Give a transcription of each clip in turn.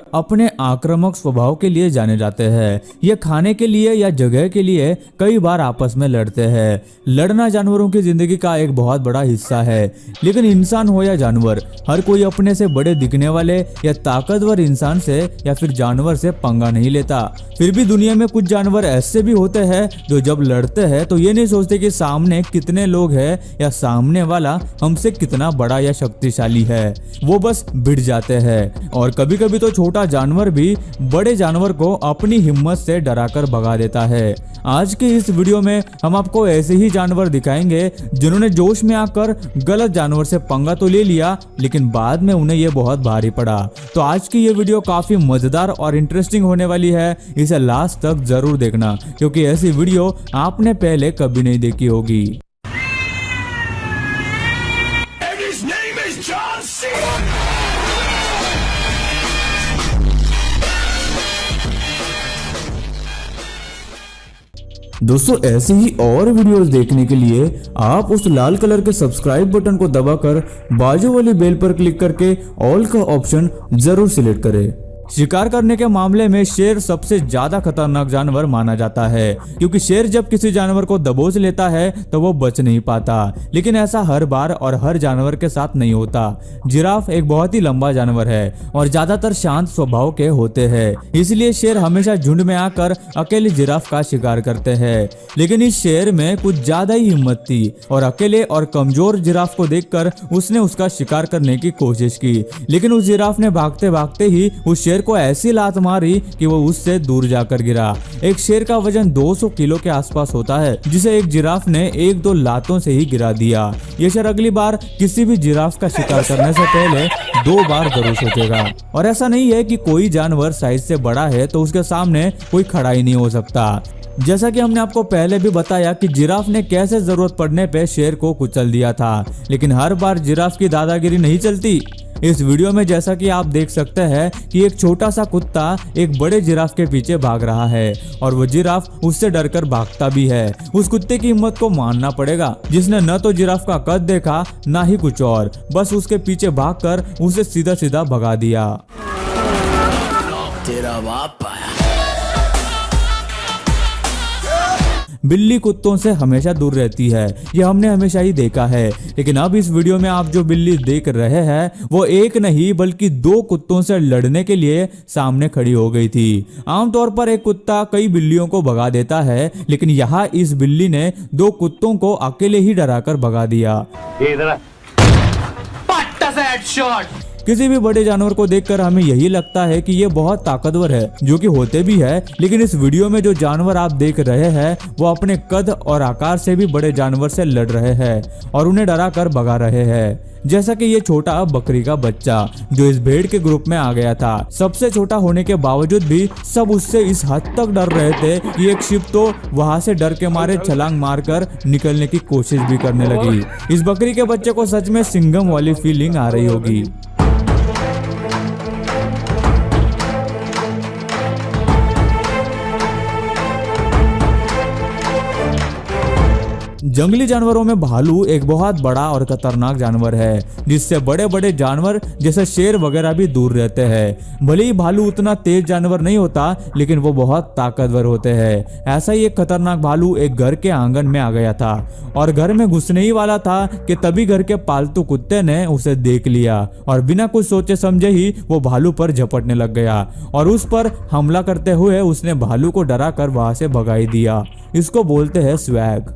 अपने आक्रामक स्वभाव के लिए जाने जाते हैं। ये खाने के लिए या जगह के लिए कई बार आपस में लड़ते हैं। लड़ना जानवरों की जिंदगी का एक बहुत बड़ा हिस्सा है, लेकिन इंसान हो या जानवर, हर कोई अपने से बड़े दिखने वाले या ताकतवर इंसान से या फिर जानवर से पंगा नहीं लेता। फिर भी दुनिया में कुछ जानवर ऐसे भी होते हैं जो जब लड़ते हैं तो ये नहीं सोचते कि सामने कितने लोग हैं या सामने वाला हमसे कितना बड़ा या शक्तिशाली है, वो बस भिड़ जाते हैं। और कभी कभी तो छोटा जानवर भी बड़े जानवर को अपनी हिम्मत से डराकर भगा देता है। आज के इस वीडियो में हम आपको ऐसे ही जानवर दिखाएंगे जिन्होंने जोश में आकर गलत जानवर से पंगा तो ले लिया, लेकिन बाद में उन्हें यह बहुत भारी पड़ा। तो आज की ये वीडियो काफी मजेदार और इंटरेस्टिंग होने वाली है, इसे लास्ट तक जरूर देखना क्योंकि ऐसी वीडियो आपने पहले कभी नहीं देखी होगी। दोस्तों ऐसे ही और वीडियोस देखने के लिए आप उस लाल कलर के सब्सक्राइब बटन को दबाकर बाजू वाली बेल पर क्लिक करके ऑल का ऑप्शन जरूर सिलेक्ट करें। शिकार करने के मामले में शेर सबसे ज्यादा खतरनाक जानवर माना जाता है, क्योंकि शेर जब किसी जानवर को दबोच लेता है तो वो बच नहीं पाता। लेकिन ऐसा हर बार और हर जानवर के साथ नहीं होता। जिराफ एक बहुत ही लंबा जानवर है और ज्यादातर शांत स्वभाव के होते हैं, इसलिए शेर हमेशा झुंड में आकर अकेले जिराफ का शिकार करते हैं। लेकिन इस शेर में कुछ ज्यादा ही हिम्मत थी और अकेले और कमजोर जिराफ को देखकर उसने उसका शिकार करने की कोशिश की, लेकिन उस जिराफ ने भागते भागते ही उस शेर को ऐसी लात मारी कि वो उससे दूर जाकर गिरा। एक शेर का वजन 200 किलो के आसपास होता है, जिसे एक जिराफ ने 1-2 लातों से ही गिरा दिया। ये शेर अगली बार किसी भी जिराफ का शिकार करने से पहले 2 बार जरूर सोचेगा। और ऐसा नहीं है कि कोई जानवर साइज से बड़ा है तो उसके सामने कोई खड़ा ही नहीं हो सकता। जैसा कि हमने आपको पहले भी बताया कि जिराफ ने कैसे जरूरत पड़ने पे शेर को कुचल दिया था, लेकिन हर बार जिराफ की दादागिरी नहीं चलती। इस वीडियो में जैसा कि आप देख सकते हैं कि एक छोटा सा कुत्ता एक बड़े जिराफ के पीछे भाग रहा है और वो जिराफ उससे डरकर भागता भी है। उस कुत्ते की हिम्मत को मानना पड़ेगा, जिसने न तो जिराफ का कद देखा ना ही कुछ और, बस उसके पीछे भागकर उसे सीधा सीधा भगा दिया। तेरा बाप आया। बिल्ली कुत्तों से हमेशा दूर रहती है, ये हमने हमेशा ही देखा है। लेकिन अब इस वीडियो में आप जो बिल्ली देख रहे हैं वो एक नहीं बल्कि 2 कुत्तों से लड़ने के लिए सामने खड़ी हो गई थी। आमतौर पर एक कुत्ता कई बिल्लियों को भगा देता है, लेकिन यहाँ इस बिल्ली ने 2 कुत्तों को अकेले ही डराकर भगा दिया। किसी भी बड़े जानवर को देखकर हमें यही लगता है कि ये बहुत ताकतवर है, जो कि होते भी है। लेकिन इस वीडियो में जो जानवर आप देख रहे हैं वो अपने कद और आकार से भी बड़े जानवर से लड़ रहे हैं और उन्हें डरा कर भगा रहे हैं। जैसा कि ये छोटा बकरी का बच्चा जो इस भेड़ के ग्रुप में आ गया था। सबसे छोटा होने के बावजूद भी सब उससे इस हद तक डर रहे थे कि एक शिप तो वहां से डर के मारे छलांग मारकर निकलने की कोशिश भी करने लगी। इस बकरी के बच्चे को सच में सिंघम वाली फीलिंग आ रही होगी। जंगली जानवरों में भालू एक बहुत बड़ा और खतरनाक जानवर है, जिससे बड़े बड़े जानवर जैसे शेर वगैरह भी दूर रहते हैं। भले ही भालू उतना तेज जानवर नहीं होता, लेकिन वो बहुत ताकतवर होते हैं। ऐसा ही एक खतरनाक भालू एक घर के आंगन में आ गया था और घर में घुसने ही वाला था कि तभी घर के पालतू कुत्ते ने उसे देख लिया और बिना कुछ सोचे समझे ही वो भालू पर झपटने लग गया और उस पर हमला करते हुए उसने भालू को डरा कर वहां से भगाई दिया। इसको बोलते हैं स्वैग।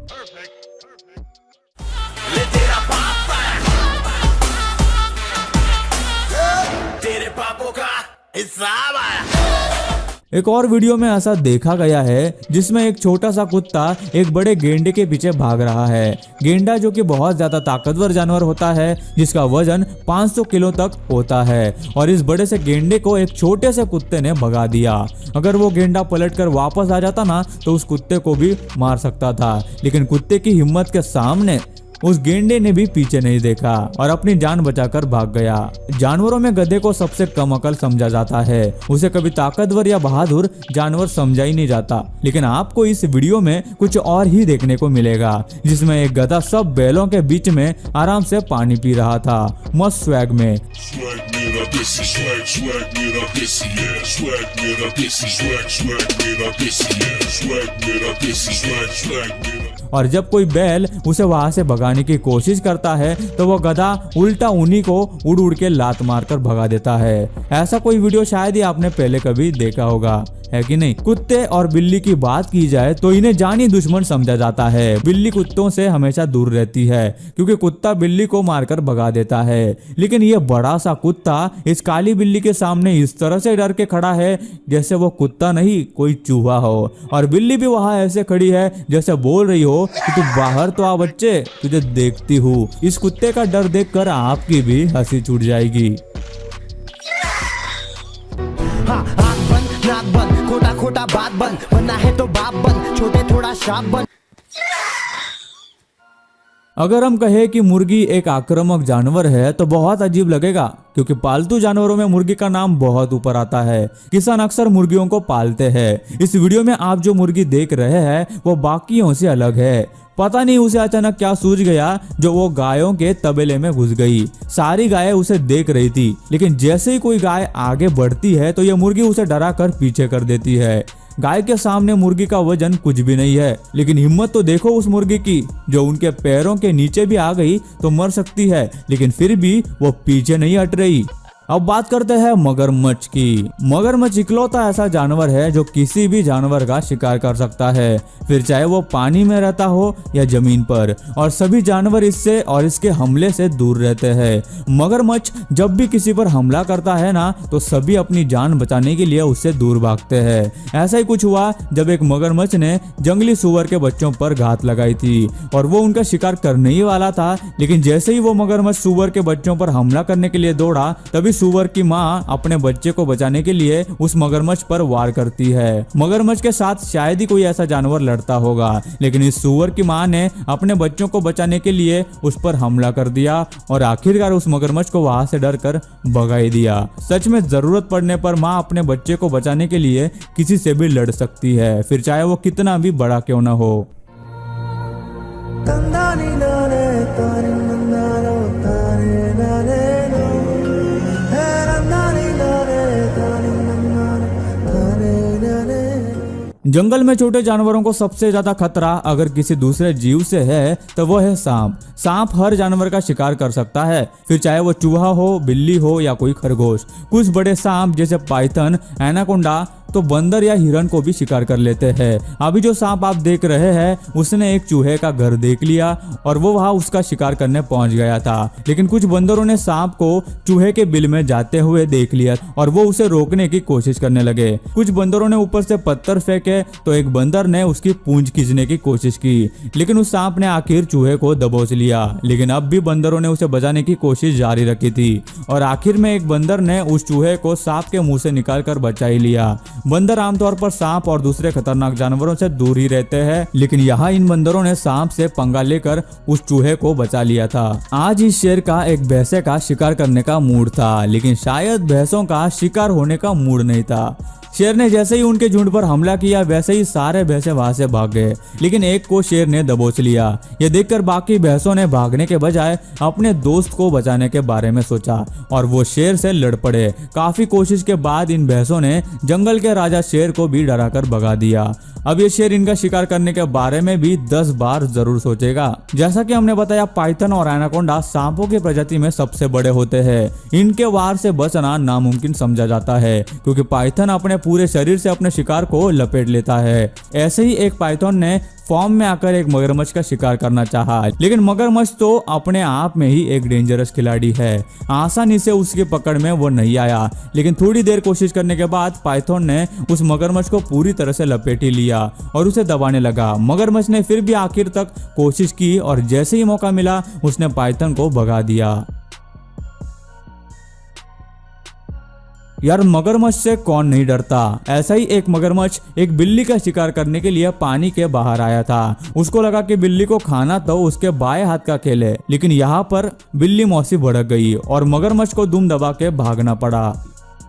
एक और वीडियो में ऐसा देखा गया है जिसमें एक छोटा सा कुत्ता एक बड़े गेंडे के पीछे भाग रहा है। गेंडा जो कि बहुत ज्यादा ताकतवर जानवर होता है, जिसका वजन 500 किलो तक होता है और इस बड़े से गेंडे को एक छोटे से कुत्ते ने भगा दिया। अगर वो गेंडा पलटकर वापस आ जाता ना तो उस कुत्ते को भी मार सकता था, लेकिन कुत्ते की हिम्मत के सामने उस गेंडे ने भी पीछे नहीं देखा और अपनी जान बचाकर भाग गया। जानवरों में गधे को सबसे कम अकल समझा जाता है, उसे कभी ताकतवर या बहादुर जानवर समझा ही नहीं जाता। लेकिन आपको इस वीडियो में कुछ और ही देखने को मिलेगा, जिसमें एक गधा सब बैलों के बीच में आराम से पानी पी रहा था, मस्त स्वैग में। मेरा देसी स्वैग स्वैग मेरा देसी है स्वैग मेरा देसी स्वैग स्वैग मेरा देसी है स्वैग मेरा देसी स्वैग स्वैग मेरा। और जब कोई बैल उसे वहां से भगाने की कोशिश करता है तो वो गधा उल्टा उन्हीं को उड़ उड़ के लात मारकर भगा देता है। ऐसा कोई वीडियो शायद ही आपने पहले कभी देखा होगा, है कि नहीं। कुत्ते और बिल्ली की बात की जाए तो इन्हें जानी दुश्मन समझा जाता है। बिल्ली कुत्तों से हमेशा दूर रहती है क्योंकि कुत्ता बिल्ली को मारकर भगा देता है, लेकिन ये बड़ा सा कुत्ता इस काली बिल्ली के सामने इस तरह से डर के खड़ा है जैसे वो कुत्ता नहीं कोई चूहा हो, और बिल्ली भी वहां ऐसे खड़ी है जैसे बोल रही हो कि तू बाहर तो आ बच्चे, तुझे देखती हूँ। इस कुत्ते का डर देखकर आपकी भी हंसी छूट जाएगी। हाँ, आँख बंद नाक बंद खोटा खोटा बात बंद बनना है तो बाप बंद छोटे थोड़ा शाप बंद। अगर हम कहें कि मुर्गी एक आक्रामक जानवर है तो बहुत अजीब लगेगा क्योंकि पालतू जानवरों में मुर्गी का नाम बहुत ऊपर आता है। किसान अक्सर मुर्गियों को पालते हैं। इस वीडियो में आप जो मुर्गी देख रहे हैं वो बाकियों से अलग है। पता नहीं उसे अचानक क्या सूझ गया जो वो गायों के तबेले में घुस गई। सारी गायें उसे देख रही थी, लेकिन जैसे ही कोई गाय आगे बढ़ती है तो ये मुर्गी उसे डरा कर पीछे कर देती है। गाय के सामने मुर्गी का वजन कुछ भी नहीं है, लेकिन हिम्मत तो देखो उस मुर्गी की जो उनके पैरों के नीचे भी आ गई तो मर सकती है, लेकिन फिर भी वो पीछे नहीं हट रही। अब बात करते हैं मगरमच्छ की। मगरमच्छ इकलौता ऐसा जानवर है जो किसी भी जानवर का शिकार कर सकता है, फिर चाहे वो पानी में रहता हो या जमीन पर, और सभी जानवर इससे और इसके हमले से दूर रहते हैं। मगरमच्छ जब भी किसी पर हमला करता है ना तो सभी अपनी जान बचाने के लिए उससे दूर भागते हैं। ऐसा ही कुछ हुआ जब एक मगरमच्छ ने जंगली सूअर के बच्चों पर घात लगाई थी और वो उनका शिकार करने ही वाला था, लेकिन जैसे ही वो मगरमच्छ सूअर के बच्चों पर हमला करने के लिए दौड़ा तभी सूअर की माँ अपने बच्चे को बचाने के लिए उस मगरमच्छ पर वार करती है। मगरमच्छ के साथ शायद ही कोई ऐसा जानवर लड़ता होगा, लेकिन इस सूअर की माँ ने अपने बच्चों को बचाने के लिए उस पर हमला कर दिया और आखिरकार उस मगरमच्छ को वहां से डरकर भगा ही दिया। सच में जरूरत पड़ने पर माँ अपने बच्चे को बचाने के लिए किसी से भी लड़ सकती है, फिर चाहे वो कितना भी बड़ा क्यों ना हो। जंगल में छोटे जानवरों को सबसे ज्यादा खतरा अगर किसी दूसरे जीव से है तो वो है सांप। सांप हर जानवर का शिकार कर सकता है, फिर चाहे वो चूहा हो, बिल्ली हो या कोई खरगोश। कुछ बड़े सांप जैसे पाइथन, एनाकोंडा तो बंदर या हिरन को भी शिकार कर लेते हैं। अभी जो सांप आप देख रहे हैं उसने एक चूहे का घर देख लिया और वो वहां उसका शिकार करने पहुंच गया था, लेकिन कुछ बंदरों ने सांप को चूहे के बिल में जाते हुए देख लिया और वो उसे रोकने की कोशिश करने लगे। कुछ बंदरों ने ऊपर से पत्थर फेंके तो एक बंदर ने उसकी पूंछ खींचने की कोशिश की, लेकिन उस सांप ने आखिर चूहे को दबोच लिया। लेकिन अब भी बंदरों ने उसे बचाने की कोशिश जारी रखी थी और आखिर में एक बंदर ने उस चूहे को सांप के मुंह से निकाल कर बचा ही लिया। बंदर आमतौर पर सांप और दूसरे खतरनाक जानवरों से दूर ही रहते हैं, लेकिन यहाँ इन बंदरों ने सांप से पंगा लेकर उस चूहे को बचा लिया था। आज इस शेर का एक भैंसे का शिकार करने का मूड था, लेकिन शायद भैंसों का शिकार होने का मूड नहीं था। शेर ने जैसे ही उनके झुंड पर हमला किया वैसे ही सारे भैंसे वहां से भाग गए, लेकिन एक को शेर ने दबोच लिया। यह देखकर बाकी भैंसों ने भागने के बजाय अपने दोस्त को बचाने के बारे में सोचा और वो शेर से लड़ पड़े। काफी कोशिश के बाद इन भैंसों ने जंगल के राजा शेर को भी डराकर भगा दिया। अब ये शेर इनका शिकार करने के बारे में भी 10 बार जरूर सोचेगा। जैसा कि हमने बताया, पाइथन और एनाकोंडा सांपों की प्रजाति में सबसे बड़े होते हैं। इनके वार से बचना नामुमकिन समझा जाता है क्योंकि पाइथन अपने पूरे शरीर से अपने शिकार को लपेट लेता है। ऐसे ही एक पाइथन ने फॉर्म में आकर एक मगरमच्छ का शिकार करना चाहा, लेकिन मगरमच्छ तो अपने आप में ही एक डेंजरस खिलाड़ी है। आसानी से उसकी पकड़ में वो नहीं आया, लेकिन थोड़ी देर कोशिश करने के बाद पाइथन ने उस मगरमच्छ को पूरी तरह से लपेट ही लिया और उसे दबाने लगा। मगरमच्छ ने फिर भी आखिर तक कोशिश की और जैसे ही मौका मिला उसने पाइथन को भगा दिया। यार, मगरमच्छ से कौन नहीं डरता। ऐसा ही एक मगरमच्छ एक बिल्ली का शिकार करने के लिए पानी के बाहर आया था। उसको लगा कि बिल्ली को खाना तो उसके बाएं हाथ का खेल है, लेकिन यहाँ पर बिल्ली मौसी भड़क गई और मगरमच्छ को दुम दबा के भागना पड़ा।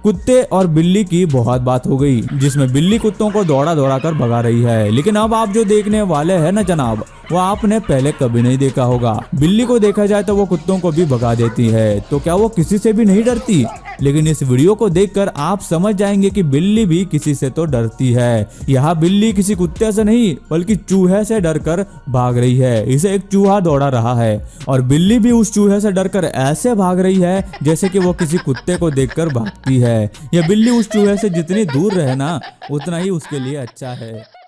कुत्ते और बिल्ली की बहुत बात हो गई, जिसमें बिल्ली कुत्तों को दौड़ा दौड़ा कर भगा रही है। लेकिन अब आप जो देखने वाले हैं ना जनाब, वो आपने पहले कभी नहीं देखा होगा। बिल्ली को देखा जाए तो वो कुत्तों को भी भगा देती है, तो क्या वो किसी से भी नहीं डरती? लेकिन इस वीडियो को देखकर आप समझ जाएंगे कि बिल्ली भी किसी से तो डरती है। यहाँ बिल्ली किसी कुत्ते से नहीं बल्कि चूहे से डरकर भाग रही है। इसे एक चूहा दौड़ा रहा है और बिल्ली भी उस चूहे से डरकर ऐसे भाग रही है जैसे कि वो किसी कुत्ते को देखकर भागती है। यह बिल्ली उस चूहे से जितनी दूर रहे ना, उतना ही उसके लिए अच्छा है।